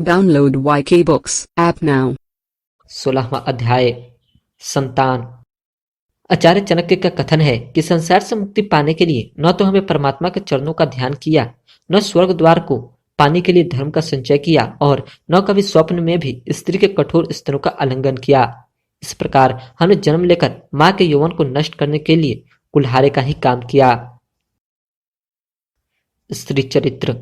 Download YK Books app now. 16वां अध्याय संतान। आचार्य चाणक्य का कथन है कि संसार से मुक्ति पाने के लिए न तो हमें परमात्मा के चरणों का ध्यान किया, न स्वर्ग द्वार को पाने के लिए धर्म का संचय किया और न कभी स्वप्न में भी स्त्री के कठोर स्तनों का आलिंगन किया। इस प्रकार हमने जन्म लेकर मां के यौवन को नष्ट करने के लिए कुल्हाड़े का ही काम किया। स्त्री चरित्र।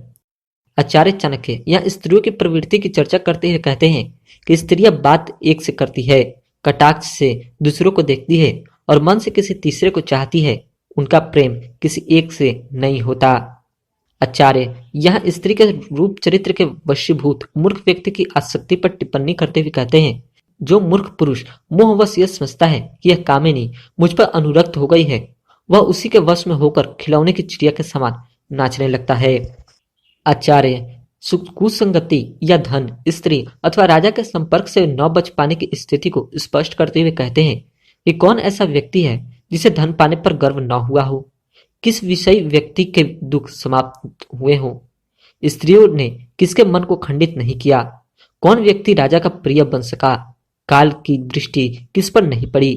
आचार्य चाणक्य यहाँ स्त्रियों की प्रवृत्ति की चर्चा करते हुए कहते हैं कि स्त्रियां बात एक से करती है, कटाक्ष से दूसरों को देखती है और मन से किसी तीसरे को चाहती है। उनका प्रेम किसी एक से नहीं होता। आचार्य यहाँ स्त्री के रूप चरित्र के वशीभूत मूर्ख व्यक्ति की आसक्ति पर टिप्पणी करते हुए कहते हैं, जो मूर्ख पुरुष मोहवश यह समझता है कि यह कामिनी मुझ पर अनुरक्त हो गई है, वह उसी के वश में होकर खिलौने की चिड़िया के समान नाचने लगता है। आचार्य कुसंगति या धन, स्त्री अथवा राजा के संपर्क से न बच पाने की स्थिति को स्पष्ट करते हुए कहते हैं कि कौन ऐसा व्यक्ति है जिसे धन पाने पर गर्व न हुआ हो, किस विषय व्यक्ति के दुख समाप्त हुए हो, स्त्रियों ने किसके मन को खंडित नहीं किया, कौन व्यक्ति राजा का प्रिय बन सका, काल की दृष्टि किस पर नहीं पड़ी,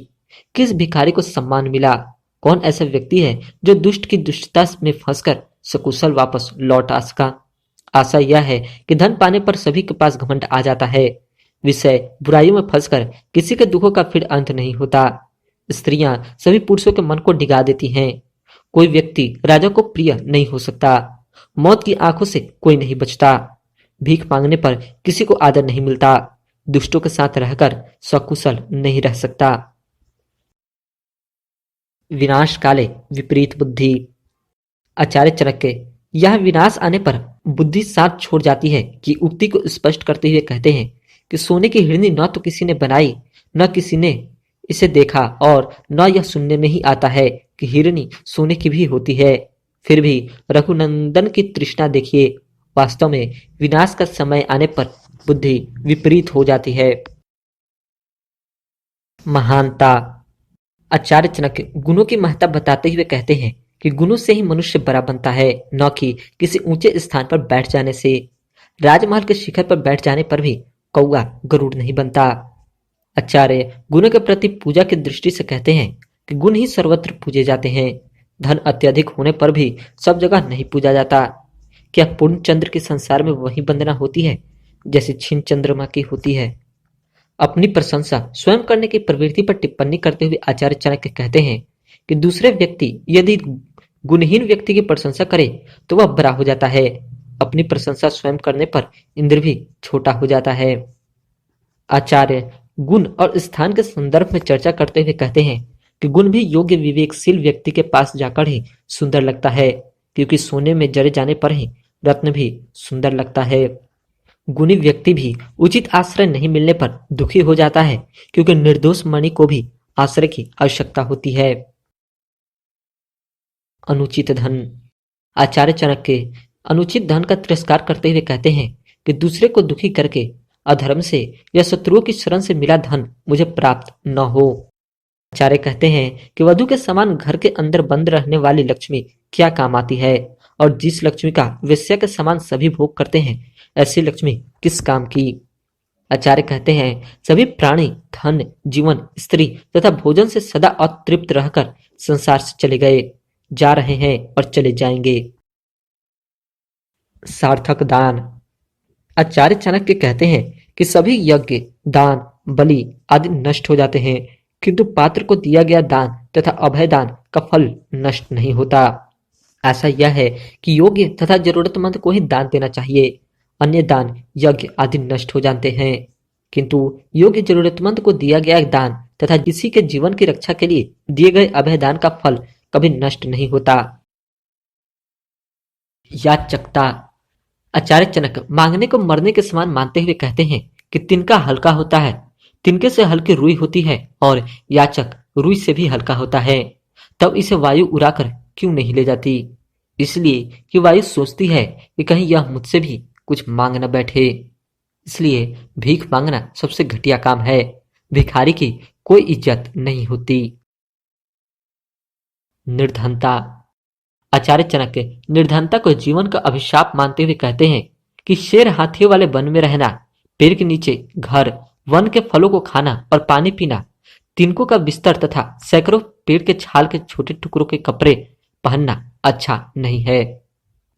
किस भिखारी को सम्मान मिला, कौन ऐसा व्यक्ति है जो दुष्ट की दुष्टता में फंसकर सकुशल वापस लौट आ सका। आशा यह है कि धन पाने पर सभी के पास घमंड आ जाता है। विषय बुराइयों में फंसकर किसी के दुखों का फिर अंत नहीं होता। स्त्रियां सभी पुरुषों के मन को डिगा देती हैं। कोई व्यक्ति राजा को प्रिय नहीं हो सकता। मौत की आंखों से कोई नहीं बचता। भीख मांगने पर किसी को आदर नहीं मिलता। दुष्टों के साथ रहकर सकुशल नहीं रह सकता। विनाश काले विपरीत बुद्धि। आचार्य चाणक्य यह विनाश आने पर बुद्धि साथ छोड़ जाती है कि उक्ति को स्पष्ट करते हुए कहते हैं कि सोने की हिरनी न तो किसी ने बनाई, न किसी ने इसे देखा और न यह सुनने में ही आता है कि हिरनी सोने की भी होती है। फिर भी रघुनंदन की तृष्णा देखिए। वास्तव में विनाश का समय आने पर बुद्धि विपरीत हो जाती है। महानता। आचार्य चाणक्य गुणों की महत्ता बताते हुए कहते हैं कि गुणों से ही मनुष्य बड़ा बनता है, न कि किसी ऊंचे स्थान पर बैठ जाने से। राजमहल के शिखर पर बैठ जाने पर भी कौआ गरुड़ नहीं बनता। आचार्य गुणों के प्रति पूजा की दृष्टि से कहते हैं कि गुण ही सर्वत्र पूजे जाते हैं। धन अत्यधिक होने पर भी सब जगह नहीं पूजा जाता। क्या पूर्ण चंद्र के संसार में वही वंदना होती है जैसे क्षीण चंद्रमा की होती है। अपनी प्रशंसा स्वयं करने की प्रवृत्ति पर टिप्पणी करते हुए आचार्य चाणक्य कहते हैं कि दूसरे व्यक्ति यदि गुणहीन व्यक्ति की प्रशंसा करे तो वह बड़ा हो जाता है। अपनी प्रशंसा स्वयं करने पर इंद्र भी छोटा हो जाता है। आचार्य गुण और स्थान के संदर्भ में चर्चा करते हुए कहते हैं कि गुण भी योग्य विवेकशील व्यक्ति के पास जाकर ही सुंदर लगता है, क्योंकि सोने में जड़े जाने पर ही रत्न भी सुंदर लगता है। गुणी व्यक्ति भी उचित आश्रय नहीं मिलने पर दुखी हो जाता है, क्योंकि निर्दोष मणि को भी आश्रय की आवश्यकता होती है। अनुचित धन। आचार्य चाणक्य अनुचित धन का तिरस्कार करते हुए कहते हैं कि दूसरे को दुखी करके अधर्म से या शत्रुओं की शरण से मिला धन मुझे प्राप्त न हो। आचार्य कहते हैं कि वधु के समान घर के अंदर बंद रहने वाली लक्ष्मी क्या काम आती है, और जिस लक्ष्मी का वेश्या के समान सभी भोग करते हैं, ऐसी लक्ष्मी किस काम की। आचार्य कहते हैं सभी प्राणी धन, जीवन, स्त्री तथा भोजन से सदा अतृप्त रहकर संसार से चले गए, जा रहे हैं और चले जाएंगे। सार्थक दान। आचार्य चाणक्य कहते हैं कि सभी यज्ञ, दान, बलि आदि नष्ट हो जाते हैं, किंतु पात्र को दिया गया दान तथा अभय दान का फल नष्ट नहीं होता। ऐसा यह है कि योग्य तथा जरूरतमंद को ही दान देना चाहिए। अन्य दान, यज्ञ आदि नष्ट हो जाते हैं, किंतु योग्य जरूरतमंद को दिया गया दान तथा किसी के जीवन की रक्षा के लिए दिए गए अभय दान का फल कभी नष्ट नहीं होता। याचकता। आचार्य चाणक्य मांगने को मरने के समान मानते हुए कहते हैं कि तिनका हल्का होता है, तिनके से हल्की रुई होती है, और याचक रुई से भी हल्का होता है। तब इसे वायु उड़ाकर क्यों नहीं ले जाती? इसलिए कि वायु सोचती है कि कहीं यह मुझसे भी कुछ मांग न बैठे। इसलिए भीख मांगना सबसे घटिया काम है। भिखारी की कोई इज्जत नहीं होती। निर्धनता। आचार्य चाणक्य निर्धनता को जीवन का अभिशाप मानते हुए कहते हैं कि शेर हाथियों वाले वन में रहना, पेड़ के नीचे घर, वन के फलों को खाना और पानी पीना, तिनकों का बिस्तर तथा सैकड़ों पेड़ के छाल के छोटे टुकड़ों के कपड़े पहनना अच्छा नहीं है।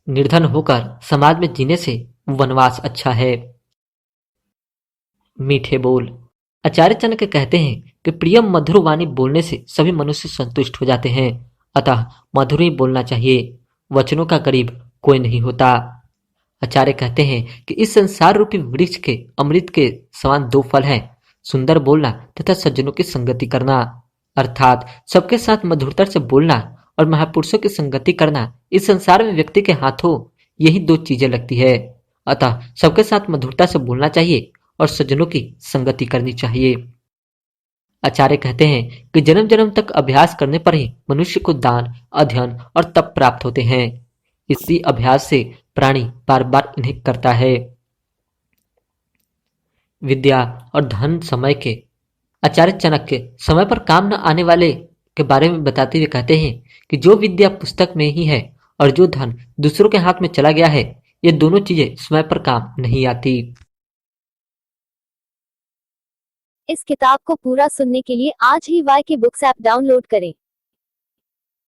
निर्धन होकर समाज में जीने से वनवास अच्छा है। मीठे बोल। आचार्य चाणक्य कहते हैं कि प्रिय मधुर वाणी बोलने से सभी मनुष्य संतुष्ट हो जाते हैं, अतः मधुर ही बोलना चाहिए। वचनों का करीब कोई नहीं होता। आचार्य कहते हैं कि इस संसार रूपी वृक्ष के अमृत के समान दो फल हैं, सुंदर बोलना तथा सज्जनों की संगति करना। अर्थात सबके साथ मधुरता से बोलना और महापुरुषों की संगति करना इस संसार में व्यक्ति के हाथों यही दो चीजें लगती है। अतः सबके साथ मधुरता से बोलना चाहिए और सज्जनों की संगति करनी चाहिए। आचार्य कहते हैं कि जन्म जन्म तक अभ्यास करने पर ही मनुष्य को दान, अध्ययन और तप प्राप्त होते हैं। इसी अभ्यास से प्राणी बार बार इन्हें करता है। विद्या और धन समय के। आचार्य चाणक्य समय पर काम न आने वाले के बारे में बताते हुए कहते हैं कि जो विद्या पुस्तक में ही है और जो धन दूसरों के हाथ में चला गया है, ये दोनों चीजें समय पर काम नहीं आती। इस किताब को पूरा सुनने के लिए आज ही वाई के बुक्स ऐप डाउनलोड करें।